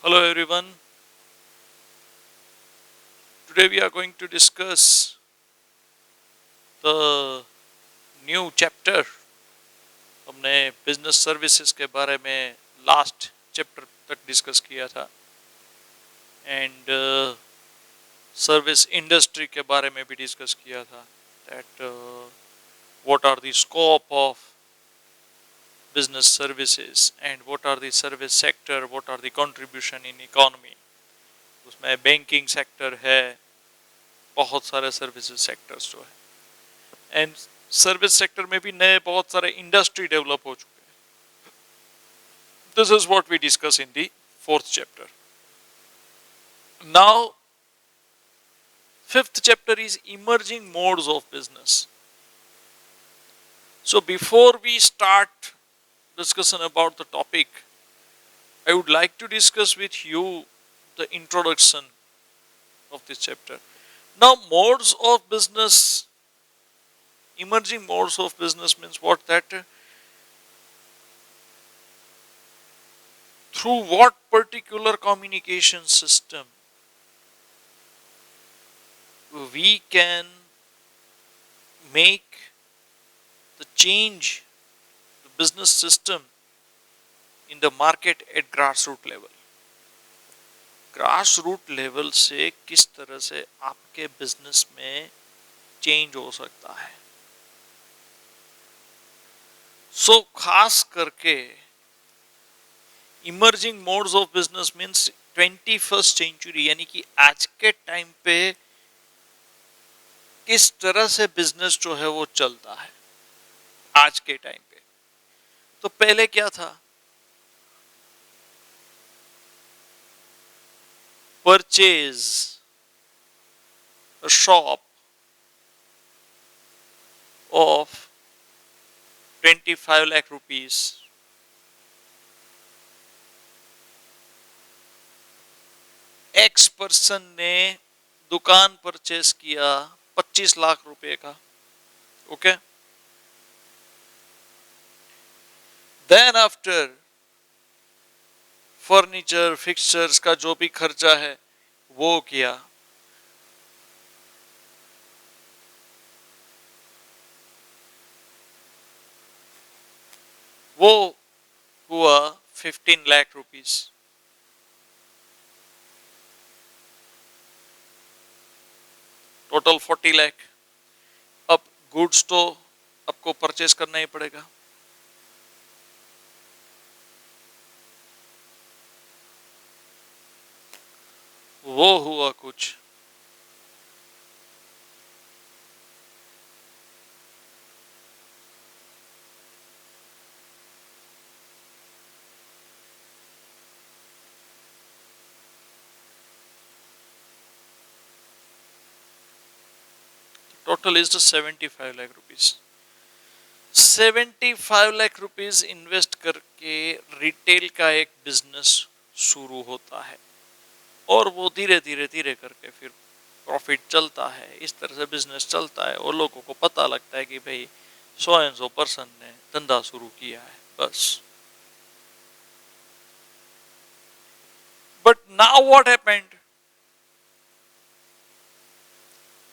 Hello everyone. Today we are going to discuss the new chapter. हमने business services के बारे में last chapter तक डिस्कस किया था एंड सर्विस इंडस्ट्री के बारे में भी डिस्कस किया था that what are the scope of business services and what are the service sector, what are the contribution in economy. उसमें बैंकिंग सेक्टर है, बहुत सारे सर्विसेज सेक्टर्स जो है एंड सर्विस सेक्टर में भी नए बहुत सारे इंडस्ट्री डेवलप हो चुके हैं. This is what we discuss in the fourth chapter. Now fifth chapter is emerging modes of business. So before we start discussion about the topic, I would like to discuss with you the introduction of this chapter. Now modes of business, emerging modes of business means what? That through what particular communication system we can make the change the business system in the market at grassroots level. grassroots level से किस तरह से आपके business में change हो सकता है. So खास करके emerging modes of business means 21st century यानी कि आज के टाइम पे किस तरह से बिजनेस जो है वो चलता है आज के टाइम पे. तो पहले क्या था? Purchase a shop of 25 lakh rupees. X person ने दुकान परचेस किया 25 लाख रुपए का. Okay. Then after furniture fixtures का जो भी खर्चा है वो किया. वो हुआ 15 लाख रुपीस. टोटल 40 लाख. अब गुड्स तो आपको परचेस करना ही पड़ेगा. वो हुआ कुछ total is 75 lakh rupees. 75 lakh rupees invest करके रिटेल का एक बिजनेस शुरू होता है और वो धीरे धीरे धीरे करके फिर प्रॉफिट चलता है. इस तरह से बिजनेस चलता है और लोगों को पता लगता है कि भाई 100 पर्सन ने धंधा शुरू किया है बस. But now what happened?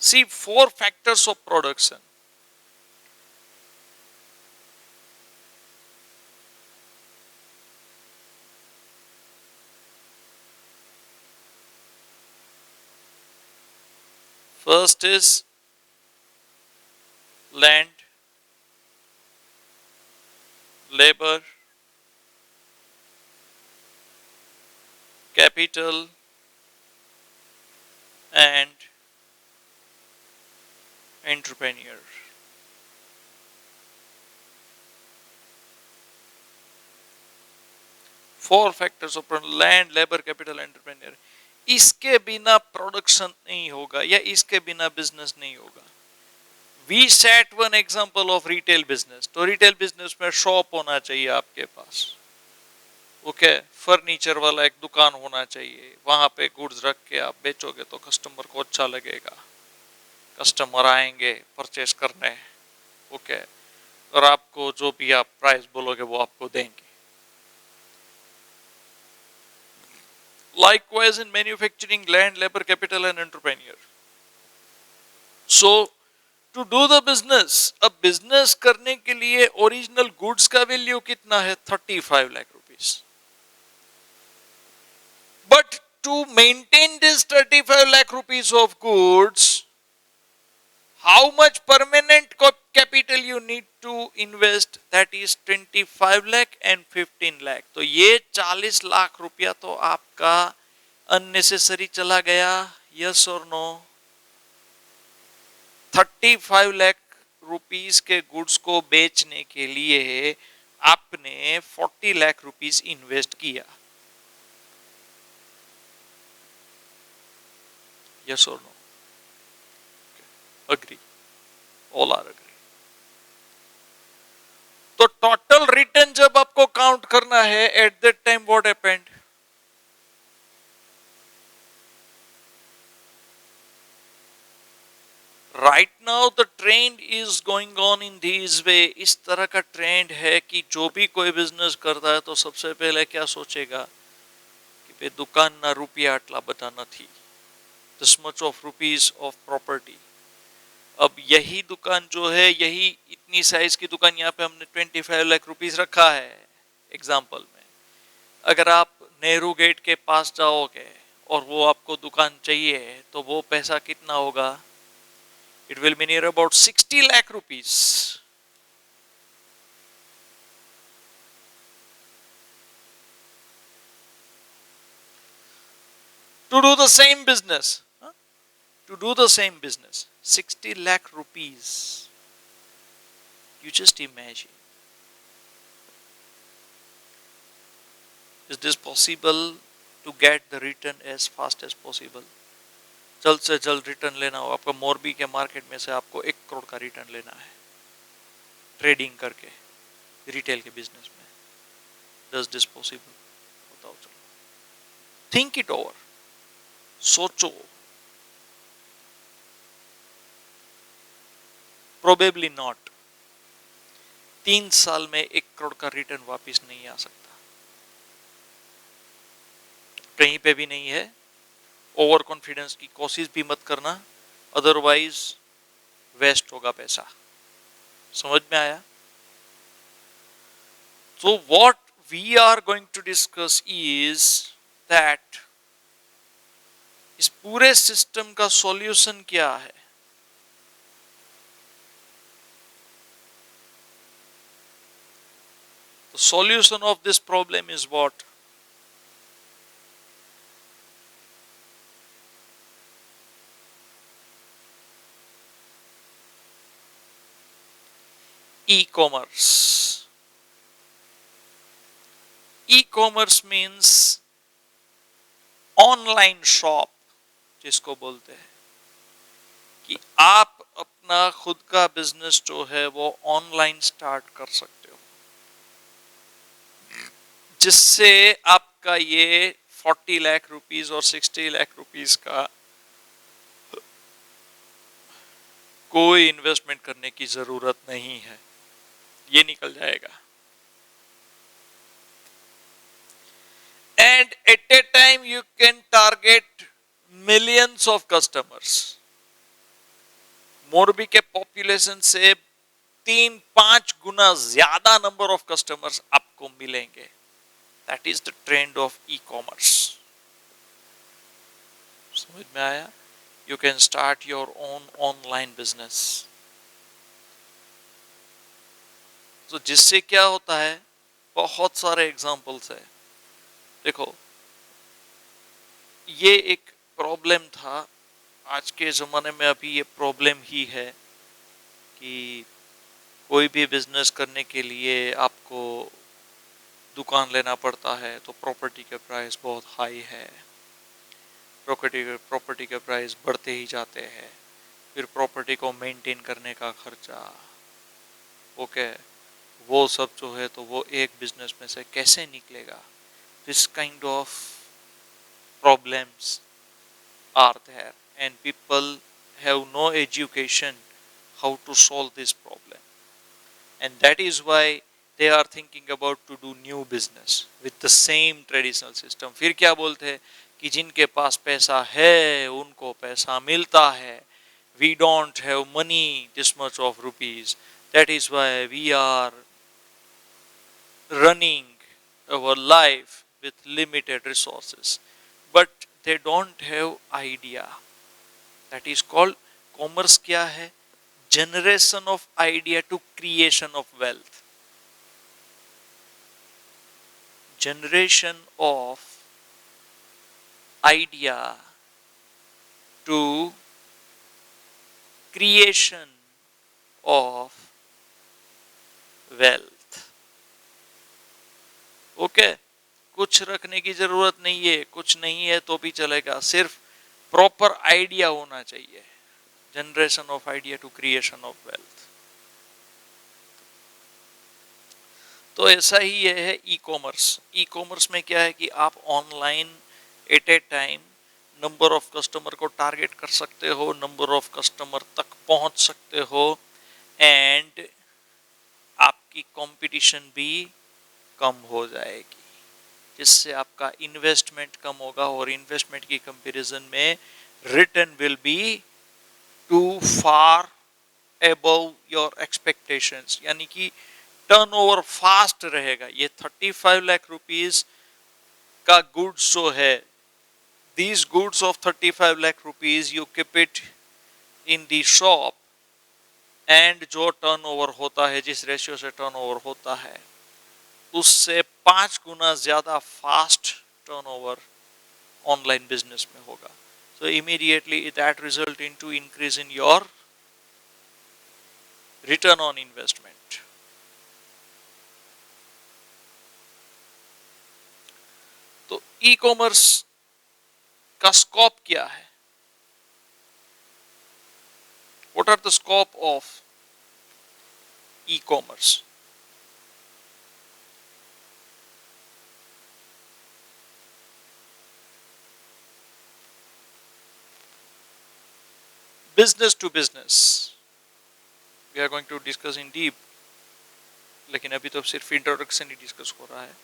See 4 factors of production. First is land, labor, capital, and entrepreneur. Four factors of land, labour, capital, entrepreneur. इसके बिना प्रोडक्शन नहीं होगा या इसके बिना बिजनेस नहीं होगा. We set one example of retail business. तो रिटेल बिजनेस में शॉप होना चाहिए आपके पास. ओके. फर्नीचर वाला एक दुकान होना चाहिए. वहां पे गुड्स रख के आप बेचोगे तो कस्टमर को अच्छा लगेगा. कस्टमर आएंगे परचेस करने. ओके. और आपको जो भी आप प्राइस बोलोगे वो आपको देंगे. Likewise in manufacturing, land, labor, capital and entrepreneur. So to do the business, अब business करने के लिए original goods का value कितना है? 35 lakh rupees. But to maintain this 35 lakh rupees of goods, how much permanent capital you need to invest? That is 25 lakh and 15 lakh. तो ये 40 लाख रुपया तो आपका unnecessary चला गया. Yes or no? 35 lakh rupees के गुड्स को बेचने के लिए आपने 40 लाख रुपीस इन्वेस्ट किया. Yes or no? Okay. Agree. All are agree. तो टोटल रिटर्न जब आपको काउंट करना है, at that time what happened? Right now the trend is going on in this way. इस तरह का ट्रेंड है कि जो भी कोई बिजनेस करता है तो सबसे पहले क्या सोचेगा कि भाई दुकान ना रुपया आटला बता નથી, this much of rupees of property. अब यही दुकान जो है, यही इतनी साइज की दुकान, यहाँ पे हमने 25 लाख रुपीस रखा है एग्जाम्पल में. अगर आप नेहरू गेट के पास जाओगे और वो आपको दुकान चाहिए तो वो पैसा कितना होगा? It will be near about 60 lakh rupees. To do the same business, to do the same business, 60 lakh rupees. You just imagine. Is this possible to get the return as fast as possible? जल्द से जल्द return लेना हो आपको. मोरबी के market में से आपको 1 करोड़ का रिटर्न लेना है ट्रेडिंग करके रिटेल के बिजनेस में. Does this possible? बताओ चलो. Think it over. सोचो. Probably not. 3 साल में 1 करोड़ का रिटर्न वापस नहीं आ सकता, कहीं पे भी नहीं है. ओवर कॉन्फिडेंस की कोशिश भी मत करना, अदरवाइज वेस्ट होगा पैसा. समझ में आया? So what we are going to discuss is that इस पूरे सिस्टम का सॉल्यूशन क्या है? The solution of this problem is what? E-commerce. E-commerce means online shop, जिसको बोलते हैं कि आप अपना खुद का बिजनेस जो है वो ऑनलाइन स्टार्ट कर सकते हो, जिससे आपका ये 40 लाख रुपीस और 60 लाख रुपीस का कोई इन्वेस्टमेंट करने की जरूरत नहीं है, ये निकल जाएगा. And at a time you can target millions of customers. Morbi के पॉपुलेशन से 3-5 गुना ज्यादा नंबर ऑफ कस्टमर्स आपको मिलेंगे. That is the trend of e-commerce. समझ में आया? You can start your own online business. तो जिससे क्या होता है, बहुत सारे एग्जांपल्स है. देखो, ये एक प्रॉब्लम था आज के ज़माने में, अभी ये प्रॉब्लम ही है कि कोई भी बिजनेस करने के लिए आपको दुकान लेना पड़ता है तो प्रॉपर्टी के प्राइस बहुत हाई है. प्रॉपर्टी के प्राइस बढ़ते ही जाते हैं. फिर प्रॉपर्टी को मेंटेन करने का खर्चा, ओके, वो सब जो है तो वो एक बिजनेस में से कैसे निकलेगा? This kind of problems are there and people have no education how to solve this problem, and that is why they are thinking about to do new business with the same traditional system. फिर क्या बोलते हैं कि जिनके पास पैसा है उनको पैसा मिलता है. We don't have money this much of rupees. That is why we are running our life with limited resources. But they don't have idea. That is called commerce. क्या है? Generation of idea to creation of wealth. Generation of idea to creation of wealth. Okay, कुछ रखने की जरूरत नहीं है, कुछ नहीं है तो भी चलेगा, सिर्फ प्रॉपर आइडिया होना चाहिए. Generation of idea to creation of wealth. तो ऐसा ही ये है ई कॉमर्स. ई कॉमर्स में क्या है कि आप online at A time number of customer को टारगेट कर सकते हो, नंबर ऑफ कस्टमर तक पहुंच सकते हो, एंड आपकी कंपटीशन भी कम हो जाएगी, जिससे आपका इन्वेस्टमेंट कम होगा, और इन्वेस्टमेंट की कंपैरिजन में return will be too far above your expectations. यानी कि टर्नओवर फास्ट रहेगा. ये 35 लाख रुपीस का गुड्स जो है, these goods of 35 lakh rupees you keep it in the shop, and जो टर्नओवर होता है, जिस रेशियो से टर्नओवर होता है, उससे 5 गुना ज्यादा फास्ट टर्नओवर ऑनलाइन बिजनेस में होगा. So immediately that result into increase in your return on investment. तो ई कॉमर्स का स्कोप क्या है? What are the scope of e-commerce? Business to business we are going to discuss in deep, लेकिन अभी तो सिर्फ इंट्रोडक्शन ही discuss हो रहा है.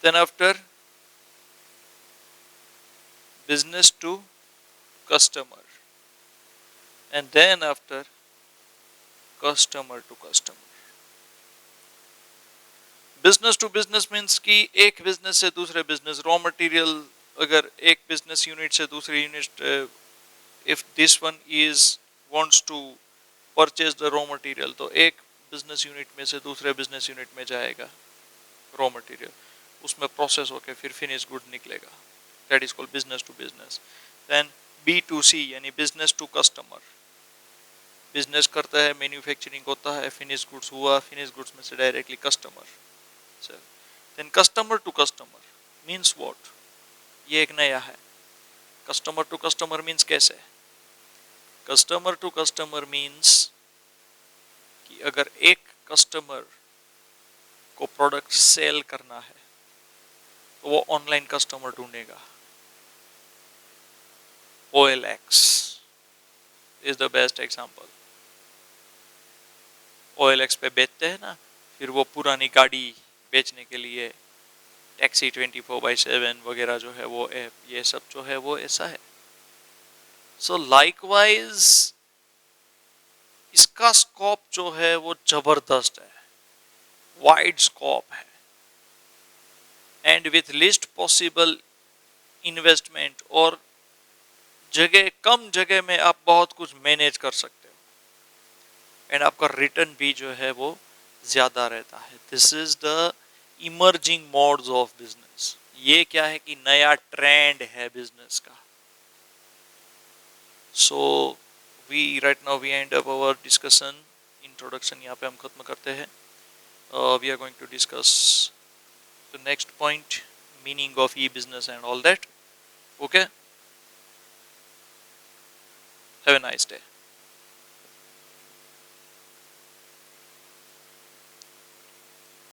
Then after business to customer, and then after customer to customer. Business to business means कि एक business से दूसरे बिजनेस, रॉ मटेरियल अगर एक बिजनेस यूनिट से दूसरे unit, if this one is wants to purchase the raw material, तो एक बिजनेस यूनिट में से दूसरे बिजनेस यूनिट में जाएगा रॉ मटेरियल, उसमें प्रोसेस होकर फिर फिनिश गुड निकलेगा. That is called business to business. Then B2C यानी business to customer. बिजनेस करता है, मैन्युफैक्चरिंग होता है, फिनिश गुड्स हुआ, फिनिश गुड्स में से directly customer. Then customer to customer means what? ये एक नया है. Customer to customer means कैसे? Customer to customer means कि अगर एक कस्टमर को प्रोडक्ट सेल करना है तो वो ऑनलाइन कस्टमर ढूंढेगा. OLX is the best example. OLX पे बेचते हैं ना, फिर वो पुरानी गाड़ी बेचने के लिए टैक्सी 24/7 वगैरह जो है वो ऐप, ये सब जो है वो ऐसा है. सो लाइकवाइज इसका स्कोप जो है वो जबरदस्त है, वाइड स्कोप है, and with list possible investment, और जगह कम जगह में आप बहुत कुछ मैनेज कर सकते हो, एंड आपका रिटर्न भी जो है वो ज्यादा रहता है. This is the emerging modes of business. ये क्या है कि नया ट्रेंड है बिजनेस का. So we right now we end up our discussion. Introduction यहाँ पे हम खत्म करते हैं. We are going to discuss the next point, meaning of e business and all that. Okay, have a nice day.